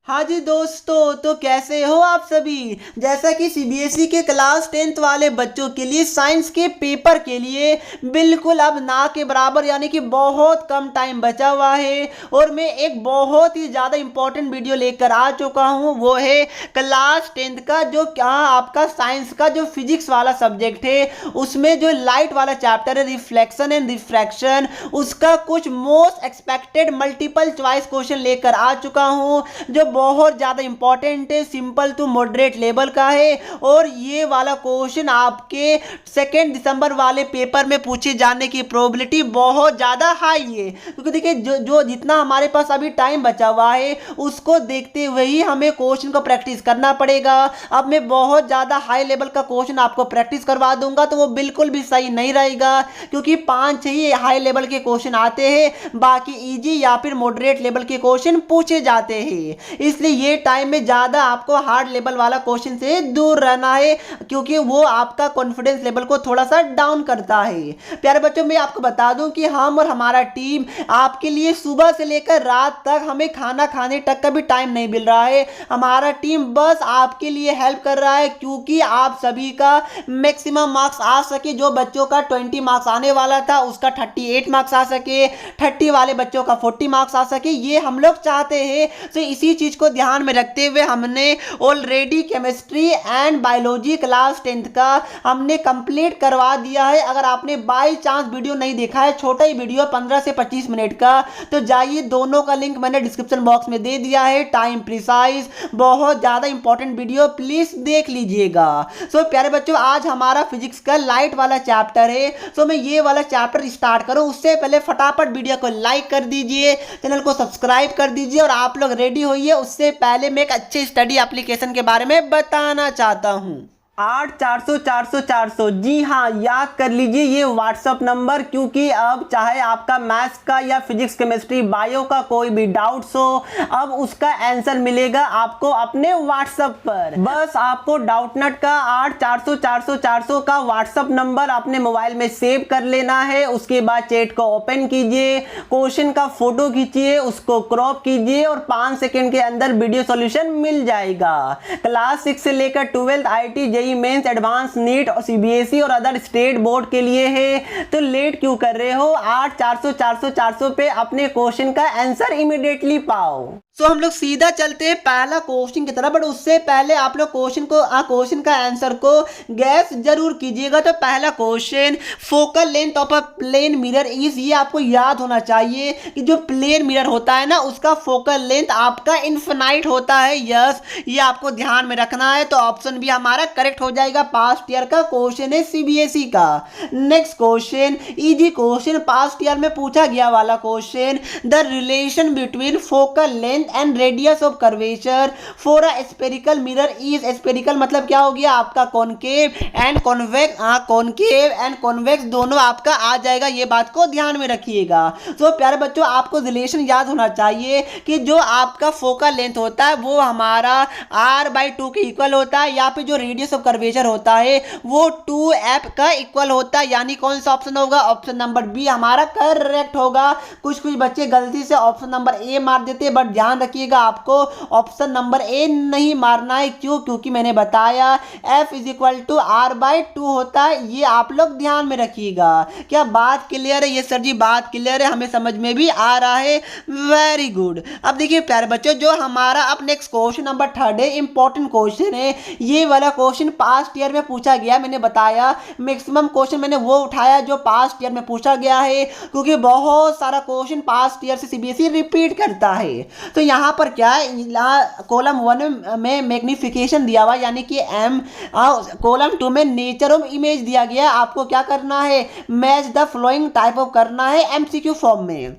हाँ जी दोस्तों, तो कैसे हो आप सभी। जैसा कि सीबीएसई के क्लास 10th वाले बच्चों के लिए साइंस के पेपर के लिए बिल्कुल अब ना के बराबर यानी कि बहुत कम टाइम बचा हुआ है और मैं एक बहुत ही ज़्यादा इंपॉर्टेंट वीडियो लेकर आ चुका हूँ। वो है क्लास 10th का जो क्या आपका साइंस का जो फिजिक्स वाला सब्जेक्ट है उसमें जो लाइट वाला चैप्टर है रिफ्लेक्शन एंड रिफ्रैक्शन, उसका कुछ most expected multiple choice question लेकर आ चुका हूँ जो बहुत ज़्यादा इंपॉर्टेंट है, सिंपल टू मॉडरेट लेवल का है। और ये वाला क्वेश्चन आपके 2 दिसंबर वाले पेपर में पूछे जाने की प्रोबेबिलिटी बहुत ज़्यादा हाई है, क्योंकि देखिए जो जितना हमारे पास अभी टाइम बचा हुआ है उसको देखते हुए ही हमें क्वेश्चन को प्रैक्टिस करना पड़ेगा। अब मैं बहुत ज़्यादा हाई लेवल का क्वेश्चन आपको प्रैक्टिस करवा दूंगा तो वो बिल्कुल भी सही नहीं रहेगा, क्योंकि 5 ही हाई लेवल के क्वेश्चन आते हैं, बाकी इजी या फिर मॉडरेट लेवल के क्वेश्चन पूछे जाते हैं। इसलिए ये टाइम में ज़्यादा आपको हार्ड लेवल वाला क्वेश्चन से दूर रहना है, क्योंकि वो आपका कॉन्फिडेंस लेवल को थोड़ा सा डाउन करता है। प्यारे बच्चों, मैं आपको बता दूं कि हम और हमारा टीम आपके लिए सुबह से लेकर रात तक हमें खाना खाने तक का भी टाइम नहीं मिल रहा है। हमारा टीम बस आपके लिए हेल्प कर रहा है, क्योंकि आप सभी का मैक्सिमम मार्क्स आ सके। जो बच्चों का 20 मार्क्स आने वाला था उसका 38 मार्क्स आ सके, 30 वाले बच्चों का 40 मार्क्स आ सके, ये हम लोग चाहते हैं। तो इसी चीज को ध्यान में रखते हुए हमने already chemistry and biology class 10th का हमने कंप्लीट करवा दिया है। अगर आपने बाय चांस वीडियो नहीं देखा है, छोटा ही वीडियो 15 से 25 मिनट का, तो जाइए, दोनों का लिंक मैंने डिस्क्रिप्शन बॉक्स में दे दिया है। टाइम प्रिसाइज बहुत ज्यादा इंपॉर्टेंट वीडियो, प्लीज देख लीजिएगा। सो प्यारे बच्चों, आज हमारा फिजिक्स का लाइट वाला चैप्टर है। सो मैं ये वाला चैप्टर स्टार्ट करूं उससे पहले फटाफट वीडियो को लाइक कर दीजिए, चैनल को सब्सक्राइब कर दीजिए और आप लोग रेडी होइए। उससे पहले मैं एक अच्छे स्टडी एप्लीकेशन के बारे में बताना चाहता हूं। 8 400 400 400, जी हाँ, याद कर लीजिए ये व्हाट्सअप नंबर, क्योंकि अब चाहे आपका मैथ्स का या फिजिक्स केमिस्ट्री बायो का कोई भी डाउट्स हो, अब उसका आंसर मिलेगा आपको अपने व्हाट्सअप पर। बस आपको डाउटनट का 8 400 400 400 का व्हाट्सअप नंबर अपने मोबाइल में सेव कर लेना है। उसके बाद चैट को ओपन कीजिए, क्वेश्चन का फोटो खींचिए, उसको क्रॉप कीजिए और 5 सेकंड के अंदर वीडियो सॉल्यूशन मिल जाएगा। क्लास 6 से लेकर 12th IIT JEE mains advance NEET और सीबीएसई और अदर स्टेट बोर्ड के लिए है। तो लेट क्यों कर रहे हो, 8 400 400 400 पे अपने क्वेश्चन का आंसर इमीडिएटली पाओ। तो हम लोग सीधा चलते हैं पहला क्वेश्चन की तरफ, बट उससे पहले आप लोग क्वेश्चन का आंसर को गैस जरूर कीजिएगा। तो पहला question, focal length of a plane mirror is, ये आपको याद होना चाहिए कि जो प्लेन मिरर होता है ना उसका फोकल लेंथ आपका इनफिनाइट होता है। यस, ये आपको ध्यान में रखना है। तो ऑप्शन भी हमारा करेक्ट हो जाएगा। पास्ट ईयर का क्वेश्चन है सीबीएसई का। Next question, easy question, past year में पूछा गया वाला question, the relation between focal length and radius of curvature for a spherical mirror is, spherical मतलब क्या हो गया आपका concave and convex, concave and convex दोनों आपका आ जाएगा, ये बात को ध्यान में रखिएगा। तो प्यारे बच्चों, आपको रिलेशन याद होना चाहिए कि जो आपका फोकल लेंथ होता है वो हमारा r/2 के इक्वल होता है, या फिर जो रेडियस ऑफ कर्वेचर होता है वो 2f का इक्वल होता है। यानी कौन सा ऑप्शन होगा, ऑप्शन नंबर बी हमारा करेक्ट होगा। कुछ बच्चे गलती से ऑप्शन नंबर ए मार देते हैं, बट ध्यान रखिएगा आपको ऑप्शन नंबर ए नहीं मारना है। क्यों, क्योंकि मैंने बताया f = r/2 होता है, ये आप लोग ध्यान में रखिएगा। क्या बात क्लियर है? ये सर जी बात क्लियर है, हमें समझ में भी आ रहा है। Very good. अब देखिए प्यारे बच्चों, जो हमारा अब नेक्स्ट क्वेश्चन नंबर 3 है, इंपॉर्टेंट क्वेश्चन है। ये वाला क्वेश्चन पास्ट ईयर में पूछा गया, मैंने बताया मैक्सिमम क्वेश्चन मैंने वो उठाया जो पास्ट ईयर में पूछा गया है, क्योंकि बहुत सारा क्वेश्चन पास्ट ईयर से सीबीएसई रिपीट करता है। तो यहाँ पर क्या है, कॉलम 1 में मैग्निफिकेशन दिया हुआ, यानी कि m, कॉलम 2 में नेचर ऑफ इमेज दिया गया। आपको क्या करना है, match the flowing type of करना है एमसीक्यू फॉर्म में।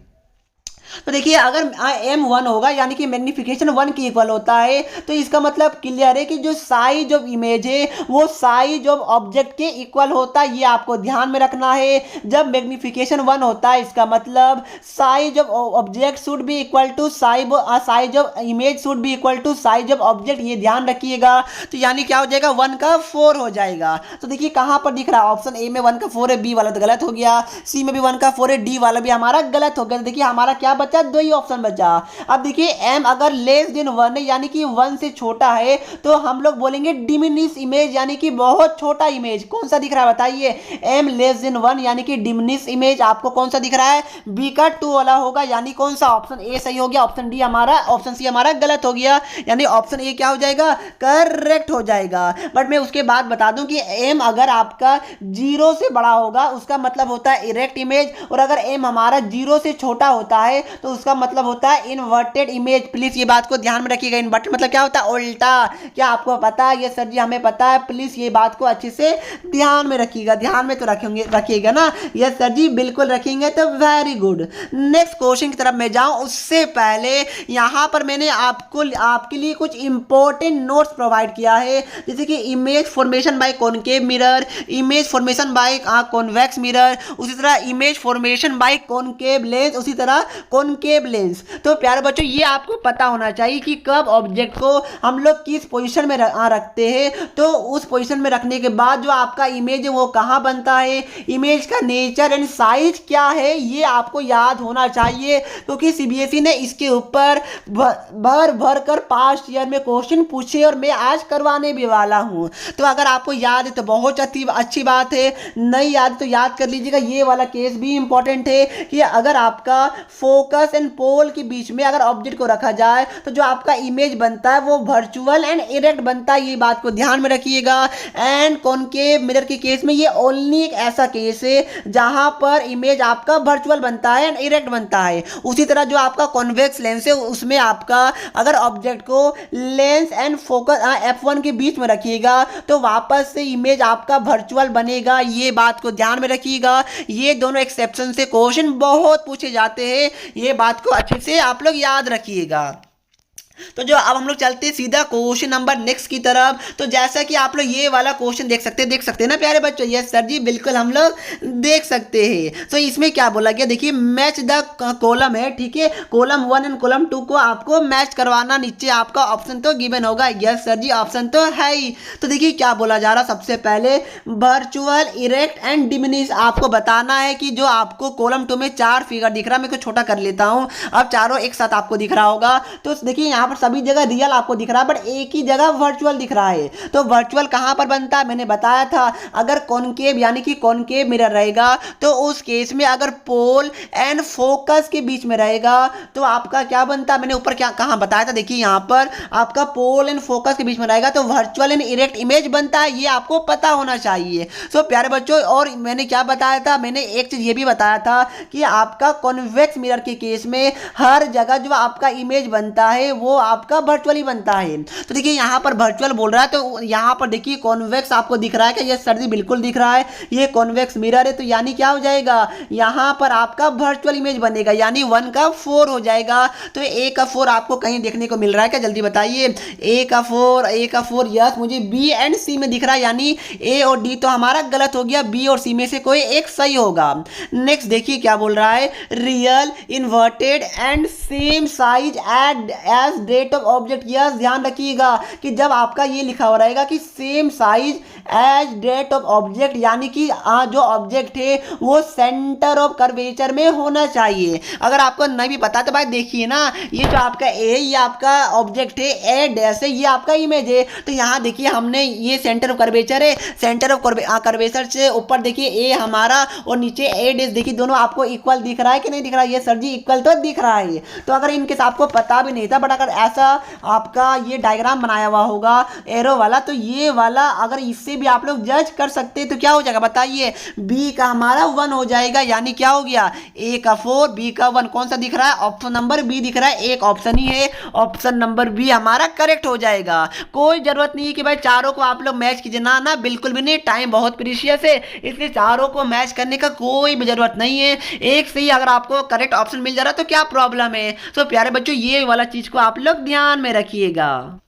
तो देखिए, अगर m1 होगा यानी कि मैग्निफिकेशन 1 के इक्वल होता है, तो इसका मतलब क्लियर है कि जो साइज ऑफ इमेज है वो साइज ऑफ ऑब्जेक्ट के इक्वल होता है। ये आपको ध्यान में रखना है। जब मैग्निफिकेशन 1 होता है इसका मतलब size of object should be equal to size of image should be equal to size of object, ये ध्यान रखिएगा। तो यानी क्या हो जाएगा, 1 का 4 हो जाएगा। तो देखिए कहाँ पर दिख रहा है, ऑप्शन ए में 1 का 4 है, बी वाला तो गलत हो गया, सी में भी 1 का 4 है, डी वाला भी हमारा गलत हो गया। देखिए हमारा क्या बचा, 2 ही ऑप्शन बचा। अब देखिए एम अगर लेस देन 1 है यानी कि 1 से छोटा है तो हम लोग बोलेंगे डिमिनिश इमेज यानी कि बहुत छोटा इमेज। कौन सा दिख रहा है बताइए, एम लेस देन 1 यानी कि डिमिनिश इमेज आपको कौन सा दिख रहा है, बी का 2 वाला होगा, यानी कौन सा, ऑप्शन ए सही हो गया, ऑप्शन डी हमारा, ऑप्शन सी हमारा गलत हो गया, यानी ऑप्शन ए क्या हो जाएगा, करेक्ट हो जाएगा। बट मैं उसके बाद बता दूं कि एम अगर आपका 0 से बड़ा होगा उसका मतलब होता है इरेक्ट इमेज, और अगर एम हमारा 0 से छोटा होता है तो उसका मतलब होता है इन्वर्टेड इमेज। प्लीज ये बात को ध्यान में रखिएगा, इन्वर्टेड मतलब क्या होता है, उल्टा। क्या आपको पता है, ये सर जी हमें पता है, प्लीज ये बात को अच्छे से ध्यान में रखिएगा, ध्यान में तो रखेंगे, रखिएगा ना, यस सर जी बिल्कुल रखेंगे तो वेरी गुड। नेक्स्ट क्वेश्चन की तरफ मैं जाऊं उससे पहले यहां पर मैंने आपके लिए कुछ इंपॉर्टेंट नोट्स प्रोवाइड किया है, जैसे कि image formation by concave mirror, image formation by convex mirror, उसी तरह image formation by concave lens, उसी तरह कॉनकेव लेंस। तो प्यारे बच्चों ये आपको पता होना चाहिए कि कब ऑब्जेक्ट को हम लोग किस पोजीशन में रखते हैं, तो उस पोजीशन में रखने के बाद जो आपका इमेज है वो कहाँ बनता है, इमेज का नेचर एंड साइज क्या है, ये आपको याद होना चाहिए, क्योंकि सीबीएसई ने इसके ऊपर भर भर कर पास्ट ईयर में क्वेश्चन पूछे और मैं आज करवाने भी वाला हूँ। तो अगर आपको याद है तो बहुत अच्छी बात है, नहीं याद तो याद कर लीजिएगा। ये वाला केस भी इंपॉर्टेंट है कि अगर आपका फोकस एंड पोल के बीच में अगर ऑब्जेक्ट को रखा जाए तो जो आपका इमेज बनता है वो वर्चुअल एंड इरेक्ट बनता है, ये बात को ध्यान में रखिएगा। एंड कॉनकेव मिरर के केस में ये ओनली एक ऐसा केस है जहां पर इमेज आपका वर्चुअल बनता है एंड इरेक्ट बनता है। उसी तरह जो आपका कॉन्वेक्स लेंस है उसमें आपका अगर ऑब्जेक्ट को लेंस एंड फोकस f1 के बीच में रखिएगा तो वापस से इमेज आपका वर्चुअल बनेगा, ये बात को ध्यान में रखिएगा। ये दोनों एक्सेप्शन से क्वेश्चन बहुत पूछे जाते हैं, ये बात को अच्छे से आप लोग याद रखिएगा। तो जो अब हम लोग चलते हैं सीधा क्वेश्चन नंबर नेक्स्ट की तरफ। तो जैसा कि आप लोग ये वाला क्वेश्चन देख सकते हैं ना प्यारे बच्चों, यस सर जी बिल्कुल हम लोग देख सकते हैं। तो इसमें क्या बोला गया, देखिए मैच द कॉलम है, ठीक है, कॉलम 1 एंड कॉलम 2 को आपको मैच करवाना, नीचे आपका ऑप्शन तो गिवन होगा, यस सर जी ऑप्शन तो है ही। तो देखिए क्या बोला जा रहा, सबसे पहले वर्चुअल इरेक्ट एंड डिमिनिश आपको बताना है कि जो आपको कॉलम 2 में 4 फिगर दिख रहा है, मैं को छोटा कर लेता हूं, अब चारों एक साथ आपको दिख रहा होगा। तो देखिए यहाँ पर सभी जगह रियल आपको दिख रहा है बट एक ही जगह वर्चुअल दिख रहा है। तो वर्चुअल कहां पर बनता है, मैंने बताया था अगर कॉनकेव यानी कि कॉनकेव मिरर रहेगा तो उस केस में अगर पोल एंड फोकस के बीच में रहेगा तो आपका क्या बनता है, मैंने ऊपर क्या कहां बताया था, देखिए यहां पर आपका पोल एंड फोकस के बीच में रहेगा तो वर्चुअल एंड इरेक्ट इमेज बनता है, ये आपको पता होना चाहिए। सो प्यारे बच्चों, और मैंने क्या बताया था, मैंने एक चीज ये भी बताया था कि आपका कॉन्वेक्स मिरर के केस में हर जगह जो आपका इमेज बनता है वो आपका वर्चुअली बनता है। तो देखिए यहां पर वर्चुअल बोल रहा है तो यहां पर देखिए कॉन्वेक्स आपको दिख रहा है कि ये सर्दी बिल्कुल दिख रहा है, ये कॉन्वेक्स मिरर है, तो यानी क्या हो जाएगा, यहां पर आपका वर्चुअल इमेज बनेगा, यानी 1 का 4 हो जाएगा। तो ए का 4 आपको कहीं देखने को मिल रहा है क्या, जल्दी बताइए, ए का 4 यस मुझे बी एंड सी में दिख रहा है, यानी ए और डी तो हमारा गलत हो गया, बी और सी में से कोई एक सही होगा। नेक्स्ट देखिए क्या बोल रहा है, real inverted and same size as that of object, yes ध्यान रखिएगा कि जब आपका ये लिखा हो रहेगा कि same size as that of object, यानी कि जो ऑब्जेक्ट है वो सेंटर ऑफ कर्वेचर में होना चाहिए। अगर आपको नहीं भी पता तो भाई देखिए ना, ये जो आपका ए ये आपका ऑब्जेक्ट है, ए डैश है, ये आपका इमेज है, तो यहाँ देखिए हमने ये सेंटर ऑफ कर्वेचर है, सेंटर ऑफ कर्वेचर से ऊपर देखिए ए हमारा और नीचे ए डैश, देखिए दोनों आपको इक्वल दिख रहा है कि नहीं दिख रहा है, ये सर जी इक्वल तो दिख रहा है। तो अगर इनकेस आपको पता भी नहीं था बट अगर ऐसा आपका ये डायग्राम बनाया हुआ होगा एरो वाला तो ये वाला अगर इससे भी आप लोग जज कर सकते तो क्या हो जाएगा बताइए, बी का हमारा 1 हो जाएगा, यानी क्या हो गया, ए का 4 बी का 1, कौन सा दिख रहा है, ऑप्शन नंबर बी दिख रहा है, एक ऑप्शन ही है, ऑप्शन नंबर बी हमारा करेक्ट हो जाएगा। कोई जरूरत नहीं है कि भाई चारों को आप लोग मैच कीजिए, ना ना बिल्कुल भी नहीं, टाइम बहुत प्रीशियस है इसलिए चारों को मैच करने का कोई भी जरूरत नहीं है, एक से ही अगर आपको करेक्ट ऑप्शन मिल जा रहा है तो क्या प्रॉब्लम है। सो प्यारे बच्चों ये वाला चीज को आप लोग ध्यान में रखिएगा।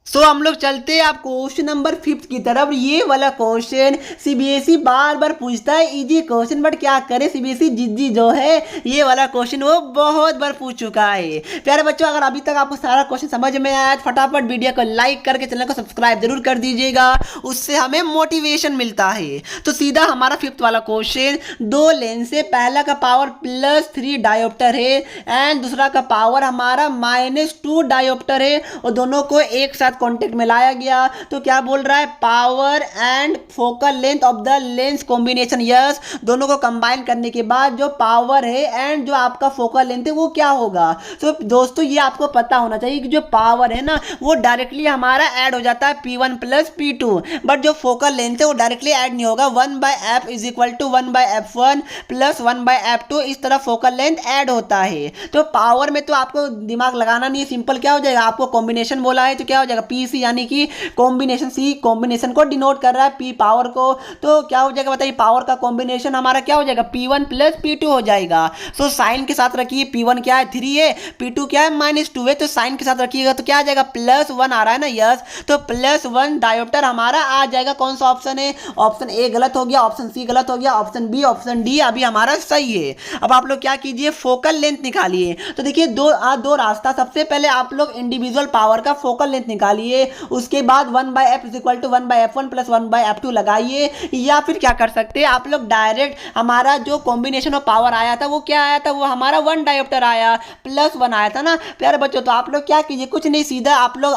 सो हम लोग चलते हैं आप क्वेश्चन नंबर 5 की तरफ। ये वाला क्वेश्चन सीबीएसई बार बार पूछता है, इजी क्वेश्चन, बट क्या करे सीबीएसई जिद्दी जो है, ये वाला क्वेश्चन वो बहुत बार पूछ चुका है। प्यारे बच्चों, अगर अभी तक आपको सारा क्वेश्चन समझ में आया तो फटाफट वीडियो को लाइक करके चैनल को सब्सक्राइब जरूर कर दीजिएगा, उससे हमें मोटिवेशन मिलता है। तो सीधा हमारा 5th वाला क्वेश्चन, दो लेंस से पहला का पावर +3 डायोप्टर है एंड दूसरा का पावर हमारा -2 डायोप्टर है और दोनों को एक साथ कॉन्टेक्ट में लाया गया। तो क्या बोल रहा है, power and focal length of the lens combination. Yes, दोनों को कंबाइन करने के बाद जो पावर है एंड जो आपका फोकल लेंथ है वो क्या होगा। तो दोस्तों ये आपको पता होना चाहिए कि जो पावर है ना वो डायरेक्टली हमारा ऐड हो जाता है P1 + P2, बट जो फोकल लेंथ है वो डायरेक्टली ऐड नहीं होगा। 1/f = 1/f1 + 1/f2, इस तरह फोकल लेंथ ऐड होता है। तो पावर में तो आपको दिमाग लगाना नहीं है, सिंपल क्या हो जाएगा, आपको कॉम्बिनेशन बोला है तो क्या हो जाएगा पीसी, यानी कि कॉम्बिनेशन। सी कॉम्बिनेशन को डिनोट कर रहा है, पी पावर को, तो क्या हो जाएगा बताइए, पावर का कॉम्बिनेशन हमारा क्या हो जाएगा P1 + P2 हो जाएगा। सो साइन के साथ रखिए, P1 क्या है 3 है, P2 क्या है -2 है, तो साइन के साथ रखिएगा तो क्या आ जाएगा +1 आ रहा है ना। यस, तो +1 डायोप्टर हमारा आ जाएगा। कौन सा ऑप्शन है, ऑप्शन ए गलत हो गया, ऑप्शन सी गलत हो गया, ऑप्शन बी ऑप्शन डी अभी हमारा सही है। अब आप लोग क्या कीजिए, फोकल लेंथ निकालिए। तो देखिए दो रास्ता, सबसे पहले आप लोग इंडिविजुअल पावर का फोकल लेंथ निकालिए, उसके बाद 1/f = 1/f1 + 1/f2 लगाइए, या फिर क्या कर सकते हैं आप लोग डायरेक्ट हमारा जो कॉम्बिनेशन ऑफ पावर आया था वो क्या आया था, वो हमारा 1 डायोप्टर आया +1 आया था ना प्यारे बच्चों। तो आप लोग क्या कीजिए, कुछ नहीं, सीधा आप लोग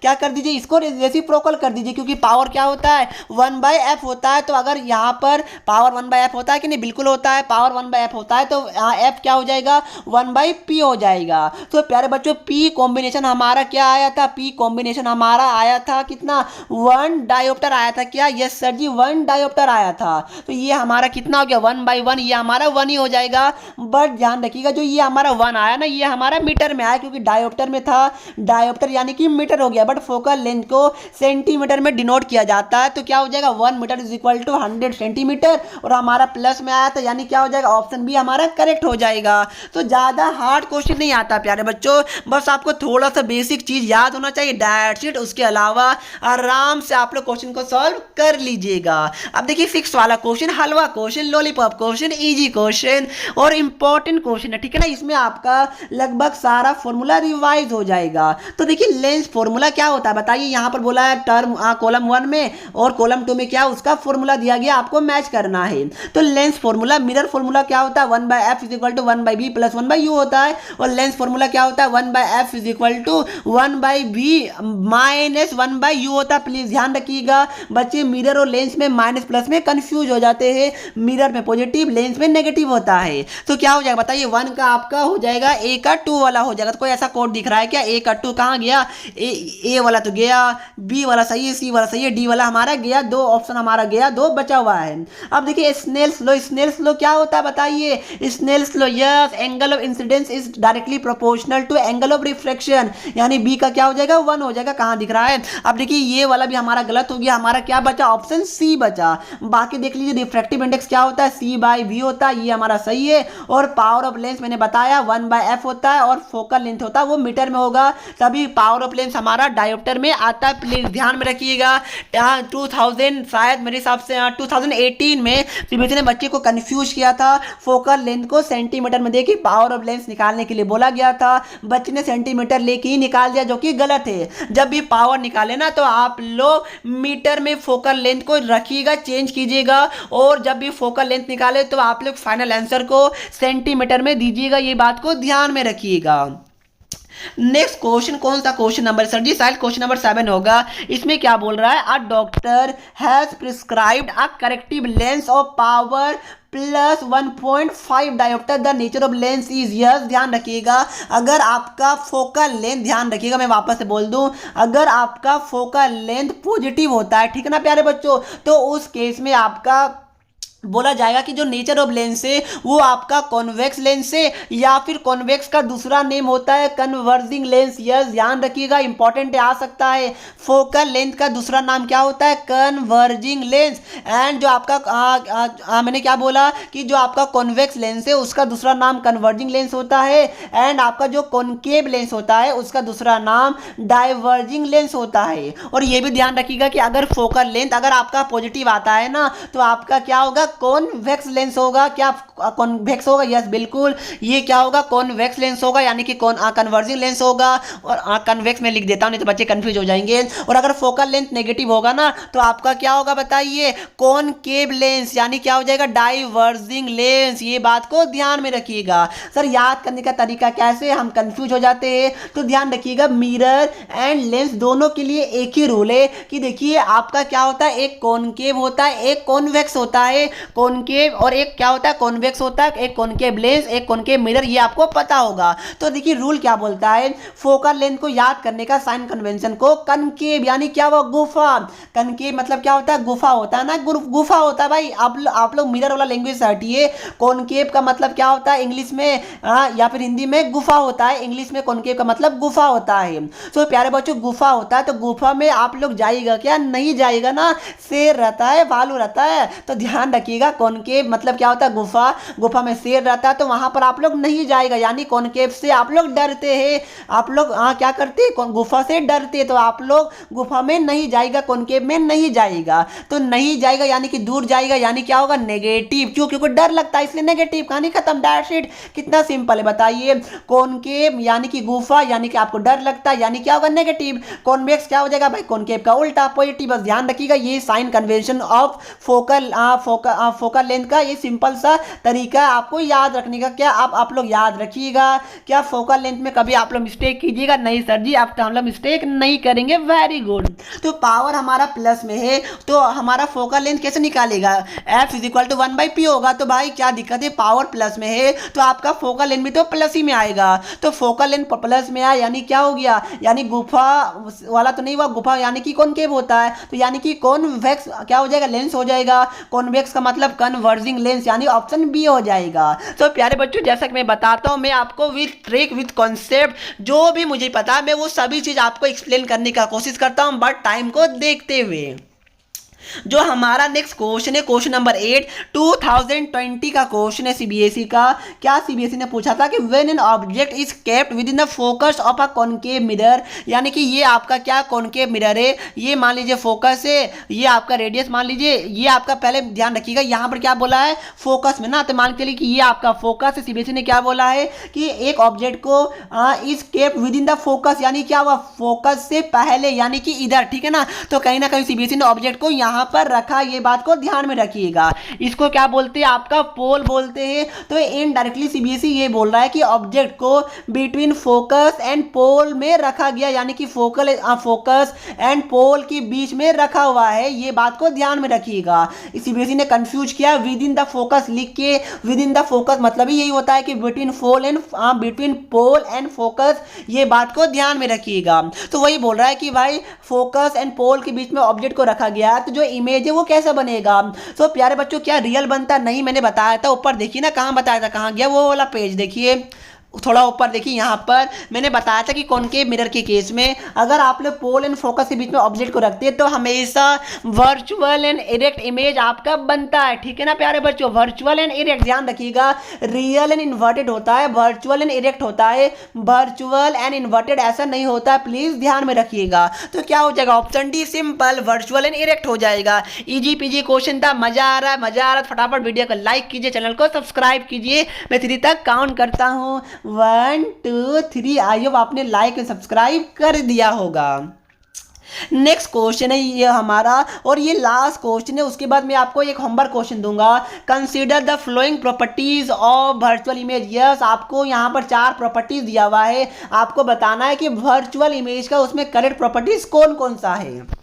क्या कर दीजिए, इसको रेसिप्रोकल कर दीजिए, क्योंकि पावर क्या होता है 1/f होता है। तो अगर यहाँ पर पावर 1/f होता है कि नहीं, बिल्कुल होता है, पावर 1/f होता है, तो f क्या हो जाएगा 1/p हो जाएगा। तो प्यारे बच्चों p कॉम्बिनेशन हमारा क्या आया था, p कॉम्बिनेशन हमारा आया था कितना, 1 डायोप्टर आया था क्या, यस सर जी 1 डायोप्टर आया था। तो ये हमारा कितना हो गया 1/1, ये हमारा 1 ही हो जाएगा। बट ध्यान रखिएगा जो ये हमारा 1 आया ना, ये हमारा मीटर में आया, क्योंकि डायोप्टर में था, डायोप्टर यानी कि मीटर हो गया, बट फोकल लेंथ को सेंटीमीटर में डिनोट किया जाता है। तो क्या हो जाएगा 1 मीटर = 100 सेंटीमीटर, और हमारा प्लस में आया था, यानी क्या हो जाएगा ऑप्शन बी हमारा करेक्ट हो जाएगा। तो ज़्यादा हार्ड क्वेश्चन नहीं आता प्यारे बच्चों, बस आपको थोड़ा सा बेसिक चीज़ याद होना चाहिए, दैट्स इट। उसके अलावा आराम से आप लोग क्वेश्चन को सॉल्व कर लीजिएगा। अब देखिए 6 वाला क्वेश्चन, हलवा question, lollipop question, easy question और इंपॉर्टेंट क्वेश्चन है, ठीक है ना। इसमें आपका लगभग सारा फॉर्मूला रिवाइज हो जाएगा। तो देखिए लेंस फॉर्मूला क्या होता है बताइए, यहाँ पर बोला है टर्म कॉलम 1 में और कॉलम 2 में क्या उसका फॉर्मूला दिया गया, आपको मैच करना है। तो लेंस फॉर्मूला, मिरर फॉर्मूला क्या होता है 1/f = 1/b + 1/u होता है, और लेंस फॉर्मूला क्या होता है 1/f = 1/b - 1/u होता है। प्लीज ध्यान रखिएगा बच्चे, मिरर और लेंस में माइनस प्लस में कंफ्यूज हो जाते हैं, मिरर में पॉजिटिव लेंस में नेगेटिव होता है। तो क्या हो जाएगा बताइए, 1 का आपका हो जाएगा, ए का 2 वाला हो जाएगा। तो कोई ऐसा कोड दिख रहा है क्या, ए का 2 कहाँ गया, ए वाला तो गया, बी वाला सही है, सी वाला सही है, डी वाला हमारा गया, 2 ऑप्शन हमारा गया, 2 बचा हुआ है। अब देखिए स्नेल्स लॉ, स्नेल्स लॉ क्या होता है बताइए, Snell's law, yes, angle of incidence is directly proportional to angle of reflection, यानी बी का क्या हो जाएगा 1 हो जाएगा। कहाँ दिख रहा है, अब देखिए ये वाला भी हमारा गलत हो गया, हमारा क्या बचा ऑप्शन सी बचा। बाकी देख लीजिए रिफ्रैक्टिव इंडेक्स क्या होता है, C/V होता है, ये हमारा सही है। और पावर ऑफ लेंस मैंने बताया 1/f होता है, और फोकल लेंथ होता है वो मीटर में होगा, तभी पावर ऑफ लेंस हमारा डायोप्टर में आता है। प्लीज ध्यान में रखिएगा। 2000 शायद मेरे हिसाब से 2018 में सीबीएसई ने बच्चे को कंफ्यूज किया था, फोकल लेंथ को सेंटीमीटर में देखिए पावर ऑफ लेंस निकालने के लिए बोला गया था, बच्चे ने सेंटीमीटर लेके ही निकाल दिया, जो कि गलत है। जब भी पावर निकाले ना तो आप लोग मीटर में फोकल लेंथ को रखिएगा, चेंज कीजिएगा, और जब भी फोकल लेंथ निकाले तो आप लोग फाइनल आंसर को सेंटीमीटर में दीजिएगा, ये बात को ध्यान में रखिएगा। नेक्स्ट क्वेश्चन, कौन सा क्वेश्चन नंबर सर जी, शायद क्वेश्चन नंबर 7 होगा। इसमें क्या बोल रहा है, a doctor has prescribed a corrective lens of power +1.5 dioptre, the nature of lens is, yes ध्यान रखिएगा, अगर आपका फोकल लेंथ, ध्यान रखिएगा मैं वापस से बोल दूं, अगर आपका फोकल लेंथ पॉजिटिव होता है, ठीक है ना प्यारे बच्चों, तो उस केस में आपका बोला जाएगा कि जो नेचर ऑफ लेंस है वो आपका कॉन्वेक्स लेंस है या फिर कॉन्वेक्स का दूसरा नेम होता है कन्वर्जिंग लेंस। यस, ध्यान रखिएगा, इंपॉर्टेंट आ सकता है। फोकल लेंथ का दूसरा नाम क्या होता है? Converging lens. एंड जो आपका मैंने क्या बोला कि जो आपका कॉन्वेक्स लेंस है उसका दूसरा नाम कन्वर्जिंग लेंस होता है। एंड आपका जो कॉनकेव लेंस होता है उसका दूसरा नाम डाइवर्जिंग लेंस होता है। और ये भी ध्यान रखिएगा कि अगर फोकल लेंथ अगर आपका पॉजिटिव आता है ना तो आपका क्या होगा? कॉन्वेक्स लेंस होगा। क्या कॉन्वेक्स होगा? यस, बिल्कुल, ये क्या होगा? कॉन्वेक्स लेंस होगा, यानी कि कन्वर्जिंग लेंस होगा। और कन्वेक्स में लिख देता हूं नहीं तो बच्चे कंफ्यूज हो जाएंगे। और अगर फोकल लेंथ नेगेटिव होगा ना तो आपका क्या होगा बताइए? कॉनकेव लेंस, यानी क्या हो जाएगा? Diverging lens. ये बात को ध्यान में रखिएगा। सर याद करने का तरीका कैसे? हम कंफ्यूज हो जाते हैं, तो ध्यान रखिएगा मिरर एंड लेंस दोनों के लिए एक ही रूल है कि देखिए आपका क्या होता है? एक कॉनकेव होता है, एक कॉन्वेक्स होता है। कॉनकेव और एक क्या होता है? कॉन्वेक्स होता है। एक कॉनकेव लेंस, एक कॉनकेव मिरर, ये आपको पता होगा। तो देखिए रूल क्या बोलता है, फोकल लेंथ को याद करने का साइन कन्वेंशन को कनकेव यानी क्या हुआ? गुफा। कनकेव मतलब क्या होता है? गुफा होता है ना, गुफा होता है भाई। आप लोग मिरर वाला लैंग्वेज से हटिए। कॉनकेव का मतलब क्या होता है इंग्लिश में? या फिर हिंदी में गुफा होता है। इंग्लिश में कॉनकेव का मतलब गुफा होता है। तो प्यारे बच्चों गुफा होता है, तो गुफा में आप लोग जाइएगा क्या? नहीं जाइएगा ना, शेर रहता है, भालू रहता है। तो ध्यान रखिएगा कॉनकेव मतलब क्या होता है? गुफा। गुफा में शेर रहता है तो वहां पर आप लोग नहीं जाएगा, यानी कॉनकेव से आप लोग डरते हैं। आप लोग क्या करते हैं? गुफा से डरते हैं, तो आप लोग गुफा में नहीं जाएगा, कॉनकेव में नहीं जाएगा। तो नहीं जाएगा यानी कि दूर जाएगा, यानी क्या होगा? नेगेटिव। क्यों? क्योंकि डर लगता है इसलिए नेगेटिव। कहानी खत्म, दैट्स इट। कितना सिंपल है बताइए। कॉनकेव यानी कि गुफा, यानी कि आपको डर लगता है, यानी क्या होगा? नेगेटिव। कॉन्वेक्स क्या हो जाएगा भाई? कॉनकेव का उल्टा, पॉजिटिव। बस ध्यान रखिएगा, ये sign convention of focal length का ये सिंपल सा तरीका आपको याद रखने का। क्या आप लोग याद रखिएगा। क्या फोकल लेंथ में कभी आप लोग मिस्टेक कीजिएगा? नहीं सर जी, आप हम लोग मिस्टेक नहीं करेंगे। Very good. तो पावर हमारा प्लस में है तो हमारा फोकल लेंथ कैसे निकालेगा? F is equal to 1/p होगा। तो भाई क्या दिक्कत है? पावर प्लस में है तो आपका फोकल लेंथ भी तो प्लस ही में आएगा। तो फोकल लेंथ प्लस में आया यानी क्या हो गया? यानी गुफा वाला तो नहीं हुआ, गुफा यानी कि कॉनकेव होता है, तो यानी कि कॉन्वेक्स क्या हो जाएगा? लेंस हो जाएगा। कॉन्वेक्स का मतलब कन्वर्जिंग लेंस, यानी ऑप्शन बी हो जाएगा। तो प्यारे बच्चों जैसा कि मैं बताता हूं, मैं आपको विद ट्रिक विद कॉन्सेप्ट जो भी मुझे पता है मैं वो सभी चीज आपको एक्सप्लेन करने का कोशिश करता हूं, बट टाइम को देखते हुए। जो हमारा नेक्स्ट क्वेश्चन है, क्वेश्चन नंबर 8 2020 का क्वेश्चन है सीबीएसई का। क्या सीबीएसई ने पूछा था कि when an object is kept with in the focus of a concave mirror, यानी कि ये आपका क्या कॉनकेव मिरर है, ये मान लीजिए फोकस है, ये आपका रेडियस मान लीजिए, ये आपका पहले ध्यान रखिएगा यहाँ पर क्या बोला है? फोकस में ना, तो मान के लिए कि ये आपका फोकस है। सीबीएसई ने क्या बोला है कि एक ऑब्जेक्ट को is kept with in the focus, यानी क्या हुआ? फोकस से पहले, यानी कि इधर, ठीक है ना। तो कहीं ना कहीं सीबीएसई ने ऑब्जेक्ट को यहाँ पर रखा, ये बात को ध्यान में रखिएगा। इसको क्या बोलते हैं? आपका पोल बोलते हैं। तो इनडायरेक्टली सीबीएसई ये बोल रहा है कि ऑब्जेक्ट को बिटवीन फोकस एंड पोल में रखा गया, यानी कि फोकस एंड पोल के बीच में रखा हुआ है, ये बात को ध्यान में रखिएगा। सीबीएसई ने कंफ्यूज किया विद इन द फोकस लिख के। विद इन द फोकस मतलब ही यही होता है कि बिटवीन पोल एंड फोकस, ये बात को ध्यान में रखिएगा। तो वही बोल रहा है कि भाई फोकस एंड पोल के बीच में ऑब्जेक्ट को रखा गया है, तो जो इमेज है वो कैसा बनेगा? तो प्यारे बच्चों क्या रियल बनता? नहीं, मैंने बताया था ऊपर, देखिए ना कहाँ बताया था, कहाँ गया वो वाला पेज, देखिए थोड़ा ऊपर देखिए, यहाँ पर मैंने बताया था कि कॉनकेव मिरर के केस में अगर आप लोग पोल एंड फोकस के बीच में ऑब्जेक्ट को रखते हैं तो हमेशा वर्चुअल एंड इरेक्ट इमेज आपका बनता है, ठीक है ना प्यारे बच्चों। वर्चुअल एंड इरेक्ट ध्यान रखिएगा, रियल एंड इन्वर्टेड होता है, वर्चुअल एंड इरेक्ट होता है, वर्चुअल एंड इन्वर्टेड ऐसा नहीं होता है, प्लीज ध्यान में रखिएगा। तो क्या हो जाएगा? Option D simple virtual and erect हो जाएगा। इजी पीजी क्वेश्चन था, मजा आ रहा है, मजा आ रहा है, फटाफट वीडियो को लाइक कीजिए, चैनल को सब्सक्राइब कीजिए। मैं 3 तक काउंट करता हूँ, 1 2 3। आई होप आपने लाइक और सब्सक्राइब कर दिया होगा। नेक्स्ट क्वेश्चन है ये हमारा, और ये लास्ट क्वेश्चन है, उसके बाद मैं आपको एक होमवर्क क्वेश्चन दूंगा। Consider the flowing properties of virtual image. Yes, आपको यहाँ पर 4 प्रॉपर्टीज दिया हुआ है, आपको बताना है कि वर्चुअल इमेज का उसमें करेक्ट प्रॉपर्टीज कौन कौन सा है।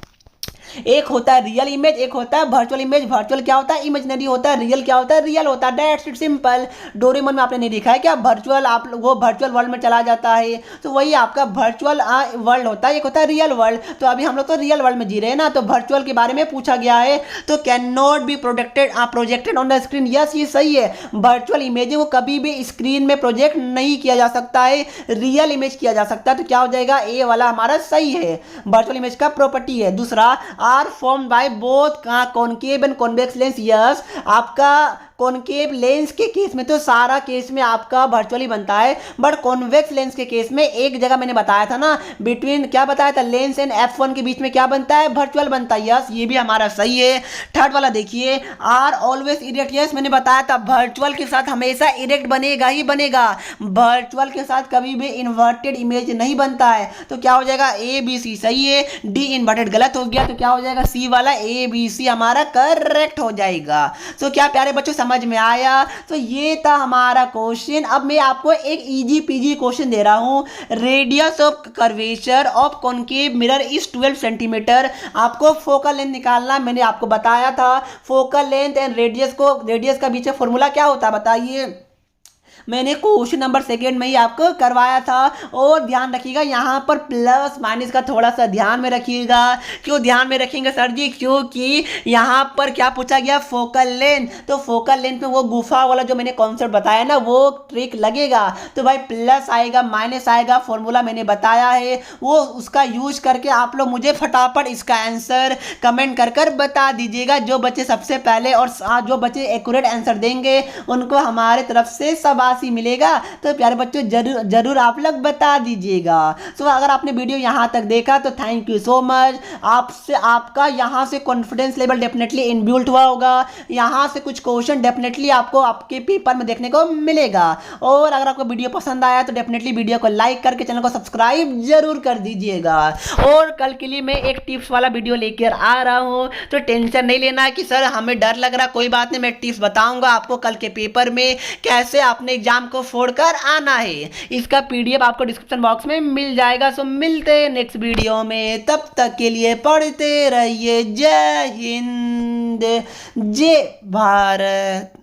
एक होता है रियल इमेज, एक होता है वर्चुअल इमेज। वर्चुअल क्या होता है? इमेजिनरी होता है। रियल क्या होता है? रियल होता है। That's it simple. डोरेमोन में आपने नहीं देखा है क्या वर्चुअल, आप वो वर्चुअल वर्ल्ड में चला जाता है, तो वही आपका वर्चुअल वर्ल्ड होता है, एक होता है रियल वर्ल्ड। तो अभी हम लोग तो रियल वर्ल्ड में जी रहे हैं ना, तो वर्चुअल के बारे में पूछा गया है। तो can not be projected on the screen, yes ये सही है। वर्चुअल इमेज को कभी भी स्क्रीन में प्रोजेक्ट नहीं किया जा सकता है, रियल इमेज किया जा सकता है। तो क्या हो जाएगा? ए वाला हमारा सही है, वर्चुअल इमेज का प्रॉपर्टी है। दूसरा, are form by both concave and convex lens, yes. आपका कॉनकेव लेंस के केस में तो सारा केस में आपका वर्चुअली बनता है, बट कॉन्वेक्स लेंस के केस में एक जगह मैंने बताया था ना, बिटवीन क्या बताया था, लेंस एंड f1 के बीच में क्या बनता है? वर्चुअल बनता है, यस ये भी हमारा सही है। थर्ड वाला देखिए, आर ऑलवेज इरेक्ट, यस मैंने बताया था वर्चुअल के साथ हमेशा इरेक्ट बनेगा ही बनेगा, वर्चुअल के साथ कभी भी इन्वर्टेड इमेज नहीं बनता है। तो क्या हो जाएगा? ए बी सी सही है, डी इन्वर्टेड गलत हो गया, तो क्या हो जाएगा? सी वाला ए बी सी हमारा करेक्ट हो जाएगा। तो क्या प्यारे बच्चों समझ में आया? तो ये था हमारा क्वेश्चन। अब मैं आपको एक इजी पीजी क्वेश्चन दे रहा हूं। Radius of curvature of concave mirror is 12 centimetre. आपको फोकल लेंथ निकालना, मैंने आपको बताया था फोकल लेंथ एंड रेडियस का बीच में फॉर्मूला क्या होता है बताइए। मैंने क्वेश्चन नंबर सेकेंड में ही आपको करवाया था। और ध्यान रखिएगा यहाँ पर प्लस माइनस का थोड़ा सा ध्यान में रखिएगा। क्यों ध्यान में रखेंगे सर जी? क्योंकि यहाँ पर क्या पूछा गया? Focal length. तो फोकल लेंथ में वो गुफा वाला जो मैंने कॉन्सेप्ट बताया ना, वो ट्रिक लगेगा। तो भाई प्लस आएगा माइनस आएगा, फॉर्मूला मैंने बताया है, वो उसका यूज करके आप लोग मुझे फटाफट इसका आंसर कमेंट कर कर बता दीजिएगा। जो बच्चे सबसे पहले और जो बच्चे एक्यूरेट आंसर देंगे उनको हमारे तरफ से शाबाशी मिलेगा। तो प्यारे बच्चों जरूर जरूर आप लोग बता दीजिएगा। तो अगर आपने वीडियो यहाँ तक देखा तो थैंक यू सो मच। आपसे आपका यहाँ से कॉन्फिडेंस लेवल डेफिनेटली इनबिल्ट हुआ होगा। यहाँ से कुछ क्वेश्चन डेफिनेटली आपको आपके पेपर में देखने को मिलेगा। और अगर आपको वीडियो पसंद आया तो डेफिनेटली वीडियो को लाइक करके चैनल को सब्सक्राइब जरूर कर दीजिएगा। और कल के लिए मैं एक टिप्स वाला वीडियो लेकर आ रहा हूँ, तो टेंशन नहीं लेना कि सर हमें डर लग रहा, कोई बात नहीं, मैं टिप्स बताऊंगा आपको कल के पेपर में कैसे अपने एग्जाम को फोड़कर आना है। इसका पीडीएफ आपको डिस्क्रिप्शन बॉक्स में मिल जाएगा। सो मिलते हैं नेक्स्ट वीडियो में, तब तक के लिए पढ़ते रहिए। जय हिंद, जय भारत।